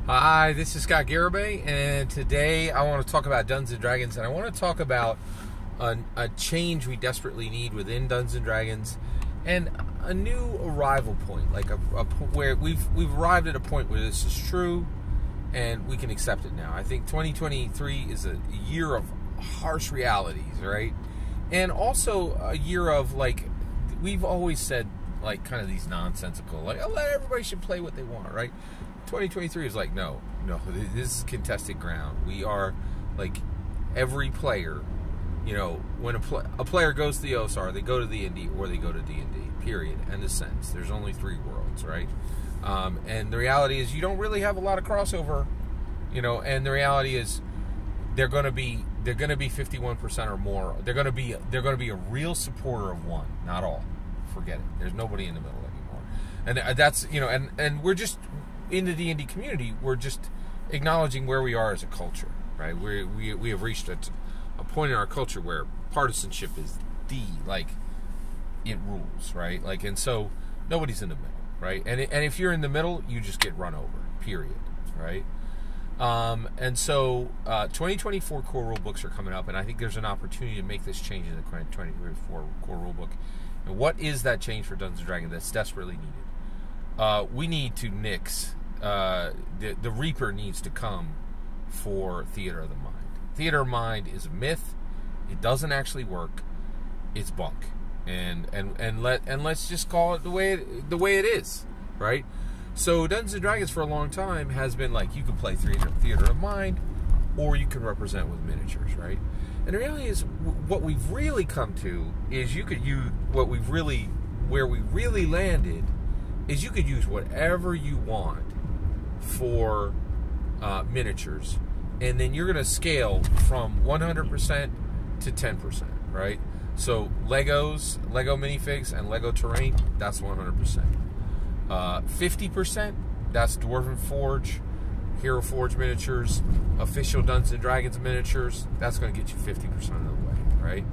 Hi, this is Scott Garibay, and today I want to talk about Dungeons & Dragons, and I want to talk about a change we desperately need within Dungeons & Dragons, and a new arrival point, like where we've arrived at a point where this is true, and we can accept it now. I think 2023 is a year of harsh realities, right? And also a year of, like, we've always said, like, kind of these nonsensical, like, oh, everybody should play what they want, right? 2023 is like, no, this is contested ground. We are, like, every player, you know, when a player goes to the OSR, they go to the Indy or they go to D&D, period, end of sentence. There's only 3 worlds, right? And the reality is you don't really have a lot of crossover, you know, and the reality is they're going to be 51% or more. They're going to be a real supporter of one, not all. Forget it. There's nobody in the middle anymore. And that's, you know, and we're just, in the D&D community, we're just acknowledging where we are as a culture, right? We have reached a point in our culture where partisanship is it rules, right? Like, and so nobody's in the middle, right? And if you're in the middle, you just get run over, period, right? And so 2024 core rule books are coming up, and I think there's an opportunity to make this change in the 2024 core rule book. And what is that change for Dungeons & Dragons that's desperately needed? We need to nix, the Reaper needs to come for Theater of the Mind. Theater of Mind is a myth. It doesn't actually work. It's bunk. And let's just call it the way it is, right? So Dungeons & Dragons for a long time has been like, you can play Theater of Mind, or you can represent with miniatures, right? And the reality is, what we've really come to is where we really landed is you could use whatever you want for miniatures, and then you're going to scale from 100% to 10%, right? So Lego minifigs and Lego terrain, that's 100%. 50%, that's Dwarven Forge, Hero Forge miniatures, official Dungeons & Dragons miniatures. That's going to get you 50% of the way, right?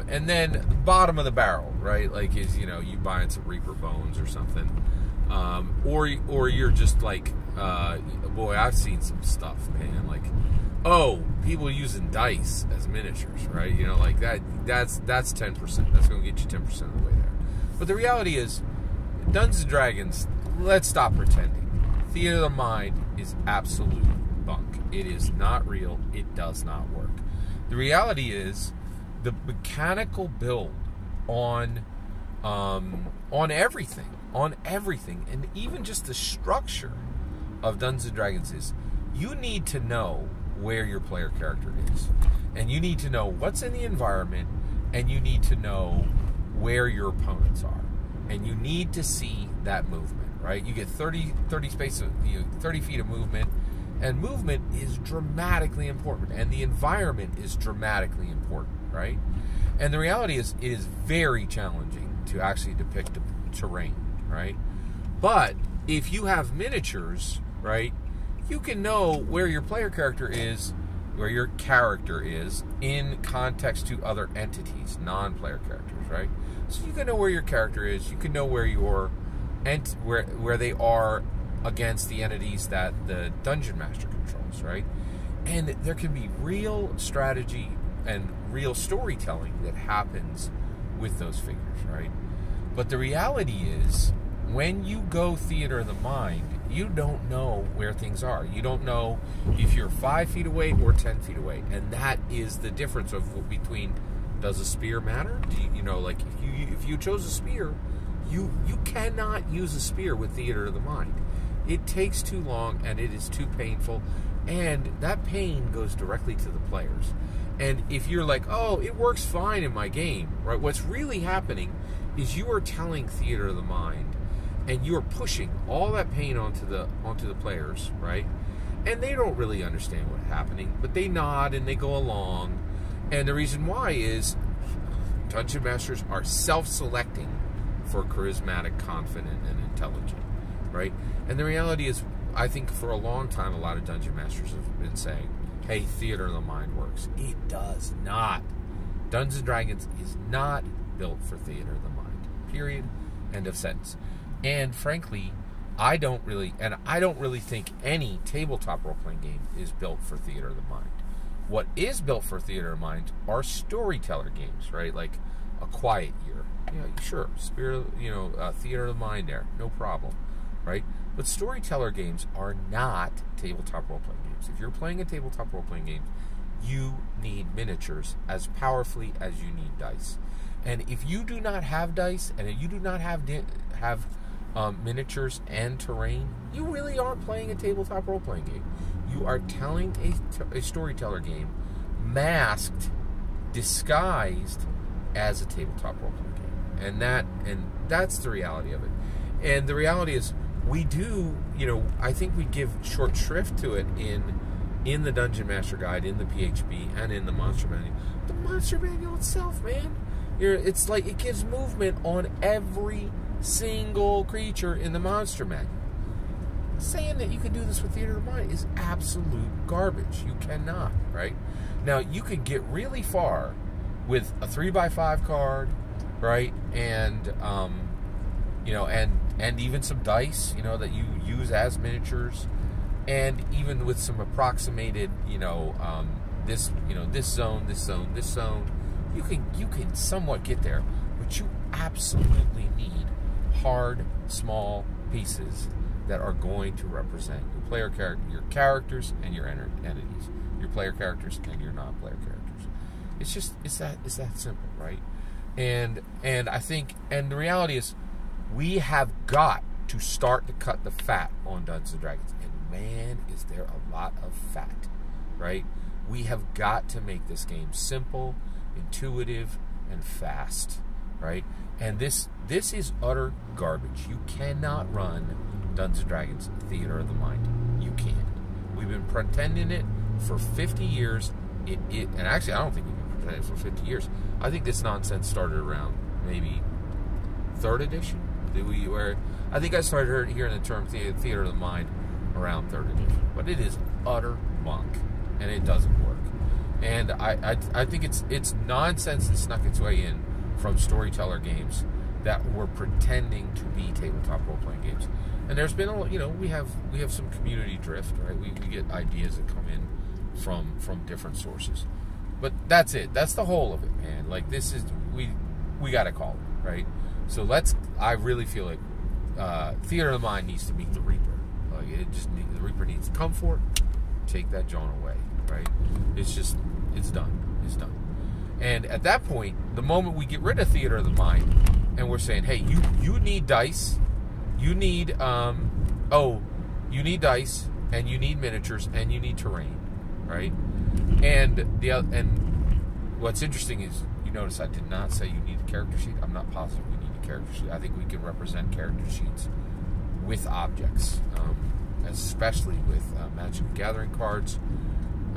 And then the bottom of the barrel, right? Like, is, you know, you buying some Reaper bones or something, or you're just like, boy, I've seen some stuff, man. Like, oh, people using dice as miniatures, right? You know, like that's 10%. That's going to get you 10% of the way there. But the reality is, Dungeons & Dragons, let's stop pretending. Theater of the Mind is absolute bunk. It is not real. It does not work. The reality is, the mechanical build on everything, and even just the structure of Dungeons & Dragons is, you need to know where your player character is, and you need to know what's in the environment, and you need to know where your opponents are, and you need to see that movement, right? You get 30 feet of movement, and movement is dramatically important, and the environment is dramatically important, right? And the reality is, it is very challenging to actually depict terrain, right? But if you have miniatures, right, you can know where your player character is, where your character is in context to other entities, non-player characters, right? So you can know where your character is. You can know where where they are against the entities that the Dungeon Master controls, right? And there can be real strategy and real storytelling that happens with those figures, right? But the reality is, when you go Theater of the Mind, you don't know where things are. You don't know if you're 5 feet away or 10 feet away, and that is the difference between, does a spear matter? You know, like, if you chose a spear, you cannot use a spear with Theater of the Mind. It takes too long, and it is too painful, and that pain goes directly to the players. And if you're like, oh, it works fine in my game, right? What's really happening is you are telling Theater of the Mind, and you are pushing all that pain onto the players, right? And they don't really understand what's happening, but they nod and they go along. And the reason why is Dungeon Masters are self-selecting for charismatic, confident, and intelligent, right? And the reality is, I think for a long time, a lot of Dungeon Masters have been saying, hey, Theater of the Mind works. It does not. Dungeons & Dragons is not built for Theater of the Mind, period, end of sentence. And frankly, I don't really think any tabletop role-playing game is built for theater of the mind. What is built for theater of the mind are storyteller games, right? Like A Quiet Year. Sure, theater of the mind there, no problem, right? But storyteller games are not tabletop role-playing games. If you're playing a tabletop role-playing game, you need miniatures as powerfully as you need dice. And if you do not have dice, and if you do not have miniatures and terrain, you really aren't playing a tabletop role-playing game. You are telling a storyteller game, masked, disguised as a tabletop role-playing game, and that's the reality of it. And the reality is, we do, I think we give short shrift to it in the Dungeon Master Guide, in the PHB, and in the Monster Manual. The Monster Manual itself, man, it's like it gives movement on every single creature in the Monster Manual. Saying that you can do this with theater of mind is absolute garbage. You cannot, right? Now, you could get really far with a 3x5 card, right? And and even some dice, that you use as miniatures, and even with some approximated, this zone, you can somewhat get there, but you absolutely need hard, small pieces that are going to represent your characters and your entities, your player characters and your non-player characters. It's that simple, right? And I think, and the reality is, we have got to start to cut the fat on Dungeons and Dragons, and man, is there a lot of fat, right? We have got to make this game simple, intuitive, and fast, right? And this is utter garbage. You cannot run Dungeons and Dragons theater of the mind. You can't. We've been pretending it for 50 years. And actually, I don't think we've been pretending it for 50 years. I think this nonsense started around maybe 3rd edition. I think I started hearing the term theater of the mind around 3rd edition. But it is utter bunk, and it doesn't work. And I think it's nonsense that snuck its way in from storyteller games that were pretending to be tabletop role-playing games. And there's been we have some community drift, right? We get ideas that come in from different sources, but that's it. That's the whole of it, man. Like, this is we got to call it, right? So I really feel like theater of the mind needs to meet the Reaper. Like, the Reaper needs to come for it, take that John away, right? It's done. It's done. And at that point, the moment we get rid of theater of the mind, and we're saying, hey, you need dice, you need you need dice, and you need miniatures, and you need terrain, right? And what's interesting is, you notice I did not say you need a character sheet. I'm not positive we need a character sheet. I think we can represent character sheets with objects, especially with Magic the Gathering cards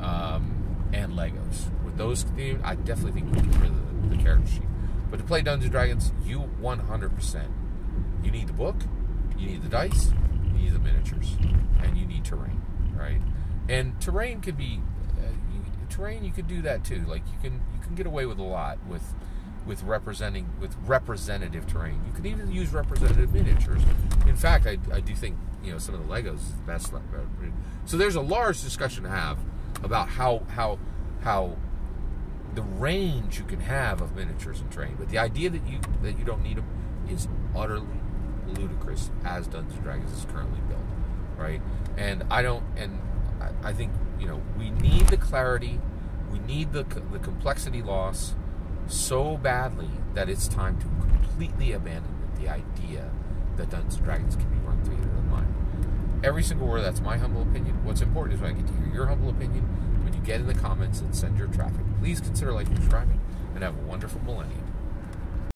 and Legos. With those themes, I definitely think we can get rid of the character sheet. But to play Dungeons and Dragons, you 100%. You need the book, you need the dice, you need the miniatures, and you need terrain, right? And terrain could be you could do that too. Like, you can get away with a lot with representative terrain. You could even use representative miniatures. In fact, I do think some of the Legos is the best. So there's a large discussion to have about how the range you can have of miniatures and terrain, but the idea that you don't need them is utterly ludicrous as Dungeons and Dragons is currently built, right? And I think we need the clarity, we need the complexity loss so badly that it's time to completely abandon the idea that Dungeons and Dragons can be run theater of the mind. Every single word, that's my humble opinion. What's important is when I get to hear your humble opinion, when you get in the comments and send your traffic. Please consider liking and subscribing, and have a wonderful millennium.